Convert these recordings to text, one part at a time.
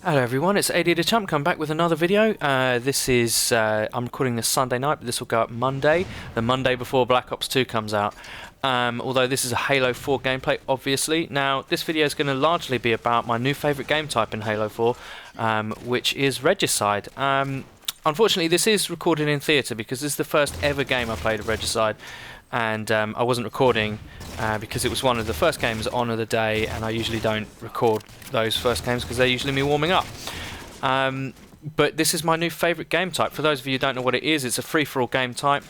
Hello everyone, it's AD the Champ, come back with another video. This is, I'm recording this Sunday night, but this will go up Monday, the Monday before Black Ops 2 comes out. Although this is a Halo 4 gameplay, obviously. Now, this video is going to largely be about my new favourite game type in Halo 4, which is Regicide. Unfortunately, this is recorded in theatre because this is the first ever game I played of Regicide, and I wasn't recording because it was one of the first games on of the day, and I usually don't record those first games because they're usually me warming up. But this is my new favourite game type. For those of you who don't know what it is, it's a free-for-all game type.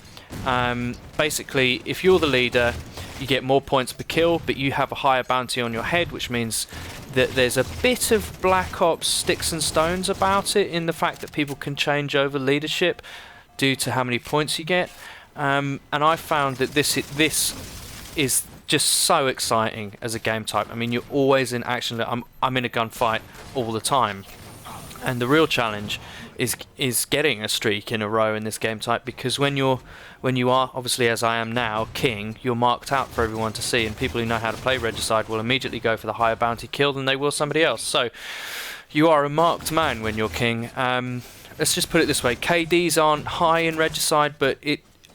Basically, if you're the leader, you get more points per kill, but you have a higher bounty on your head, which means that there's a bit of Black Ops sticks and stones about it, in the fact that people can change over leadership due to how many points you get. And I found that this is just so exciting as a game type. I mean, you're always in action. I'm in a gunfight all the time, and the real challenge is getting a streak in a row in this game type, because when you are, obviously as I am now, king, you're marked out for everyone to see, and people who know how to play Regicide will immediately go for the higher bounty kill than they will somebody else. So you are a marked man when you're king. Let's just put it this way: KDs aren't high in Regicide, but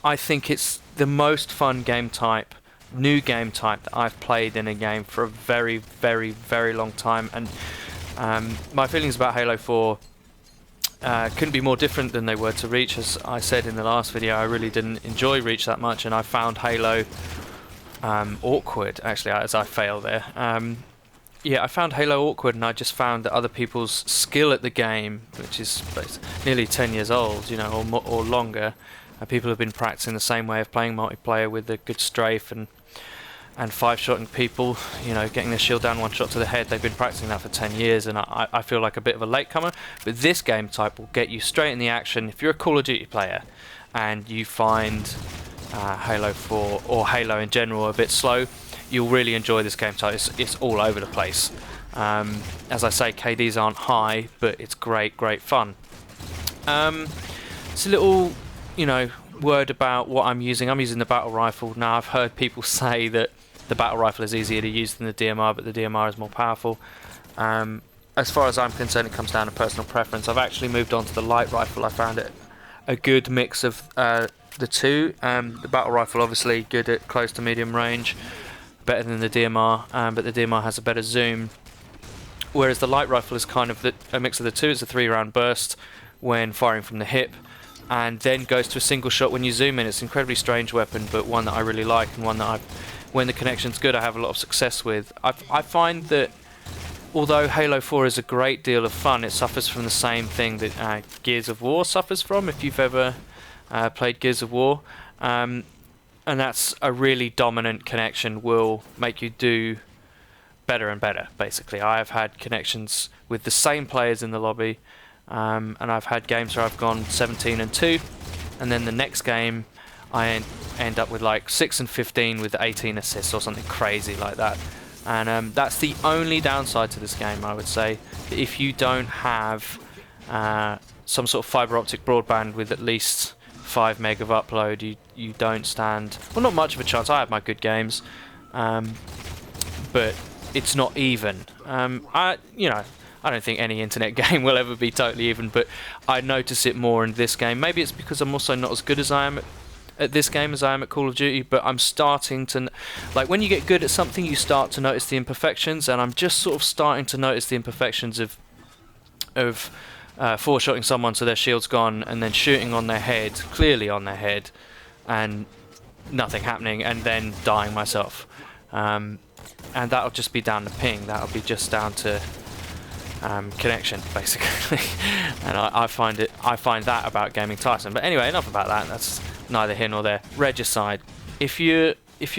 I think it's the most fun game type, new game type that I've played in a game for a very, very, very long time. And my feelings about Halo 4 couldn't be more different than they were to Reach. As I said in the last video, I really didn't enjoy Reach that much, and I found Halo awkward, actually, as I fail there. Yeah, I found Halo awkward, and I just found that other people's skill at the game, which is nearly 10 years old, you know, or longer, people have been practicing the same way of playing multiplayer with a good strafe and five-shotting people, you know, getting their shield down, one shot to the head. They've been practicing that for 10 years, and I feel like a bit of a latecomer. But this game type will get you straight in the action. If you're a Call of Duty player and you find Halo 4 or Halo in general a bit slow, you'll really enjoy this game type. It's all over the place. As I say, KDs aren't high, but it's great fun. It's a little, you know, word about what I'm using. I'm using the battle rifle. Now, I've heard people say that the battle rifle is easier to use than the DMR, but the DMR is more powerful. As far as I'm concerned, it comes down to personal preference. I've actually moved on to the light rifle. I found it a good mix of the two. The battle rifle, obviously, good at close to medium range, better than the DMR, but the DMR has a better zoom. Whereas the light rifle is kind of a mix of the two. It's a 3-round burst when firing from the hip, and then goes to a single shot when you zoom in. It's an incredibly strange weapon, but one that I really like, and one that when the connection's good, I have a lot of success with. I find that although Halo 4 is a great deal of fun, it suffers from the same thing that Gears of War suffers from, if you've ever played Gears of War. And that's a really dominant connection will make you do better and better, basically. I have had connections with the same players in the lobby, and I've had games where I've gone 17-2, and then the next game I end up with like 6-15 with 18 assists or something crazy like that. And that's the only downside to this game, I would say. If you don't have some sort of fibre optic broadband with at least 5 meg of upload, you don't stand, well, not much of a chance. I have my good games, but it's not even. I don't think any internet game will ever be totally even, but I notice it more in this game. Maybe it's because I'm also not as good as I am at this game as I am at Call of Duty, but I'm starting to, like, when you get good at something, you start to notice the imperfections, and I'm just sort of starting to notice the imperfections of four-shotting someone so their shield's gone, and then shooting on their head, clearly on their head, and nothing happening, and then dying myself. And that'll just be down to ping. That'll be just down to connection, basically. And I find that about gaming Tyson. But anyway, enough about that. That's neither here nor there. Regicide. If you're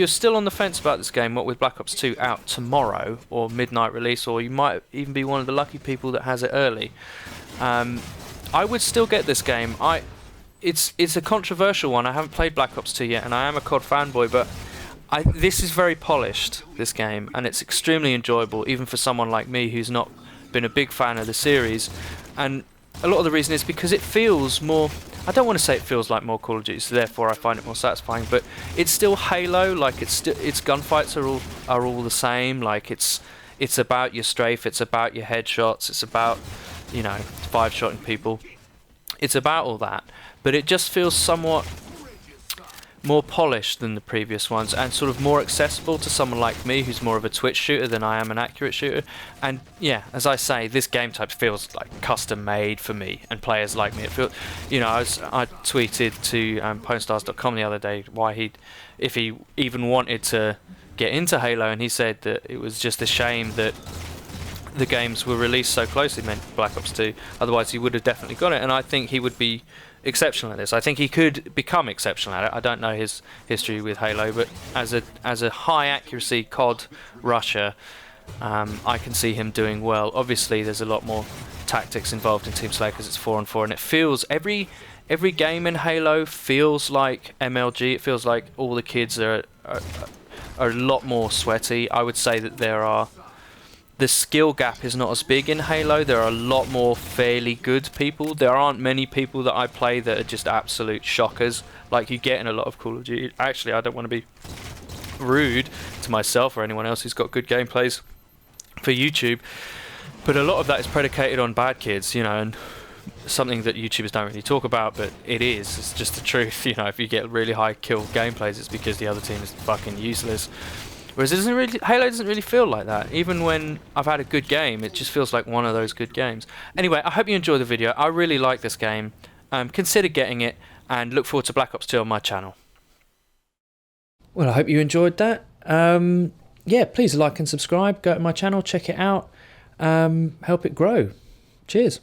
still on the fence about this game, what with Black Ops 2 out tomorrow, or midnight release, or you might even be one of the lucky people that has it early, I would still get this game. It's a controversial one. I haven't played Black Ops 2 yet, and I am a COD fanboy, but this is very polished, this game, and it's extremely enjoyable, even for someone like me who's not been a big fan of the series. And a lot of the reason is because it feels more, I don't want to say it feels like more Call of Duty, so therefore I find it more satisfying, but it's still Halo. Like, its gunfights are all the same. Like, it's about your strafe, it's about your headshots, it's about you know, five-shotting people. It's about all that, but it just feels somewhat more polished than the previous ones, and sort of more accessible to someone like me who's more of a twitch shooter than I am an accurate shooter. And yeah, as I say, this game type feels like custom made for me and players like me. It feels, you know, I tweeted to PwnStars.com the other day if he even wanted to get into Halo, and he said that it was just a shame that the games were released so closely, meant Black Ops 2, otherwise he would have definitely got it, and I think he would be exceptional at this. I think he could become exceptional at it. I don't know his history with Halo, but as a high accuracy COD rusher, I can see him doing well. Obviously there's a lot more tactics involved in Team Slay because it's 4-on-4, and it feels every game in Halo feels like MLG. It feels like all the kids are a lot more sweaty. I would say that the skill gap is not as big in Halo. There are a lot more fairly good people. There aren't many people that I play that are just absolute shockers like you get in a lot of Call of Duty. Actually, I don't want to be rude to myself or anyone else who's got good gameplays for YouTube, but a lot of that is predicated on bad kids, you know, and something that YouTubers don't really talk about, but it's just the truth. You know, if you get really high kill gameplays, it's because the other team is fucking useless. Whereas Halo doesn't really feel like that. Even when I've had a good game, it just feels like one of those good games. Anyway, I hope you enjoyed the video. I really like this game. Consider getting it, and look forward to Black Ops 2 on my channel. Well, I hope you enjoyed that. Yeah, please like and subscribe. Go to my channel, check it out. Help it grow. Cheers.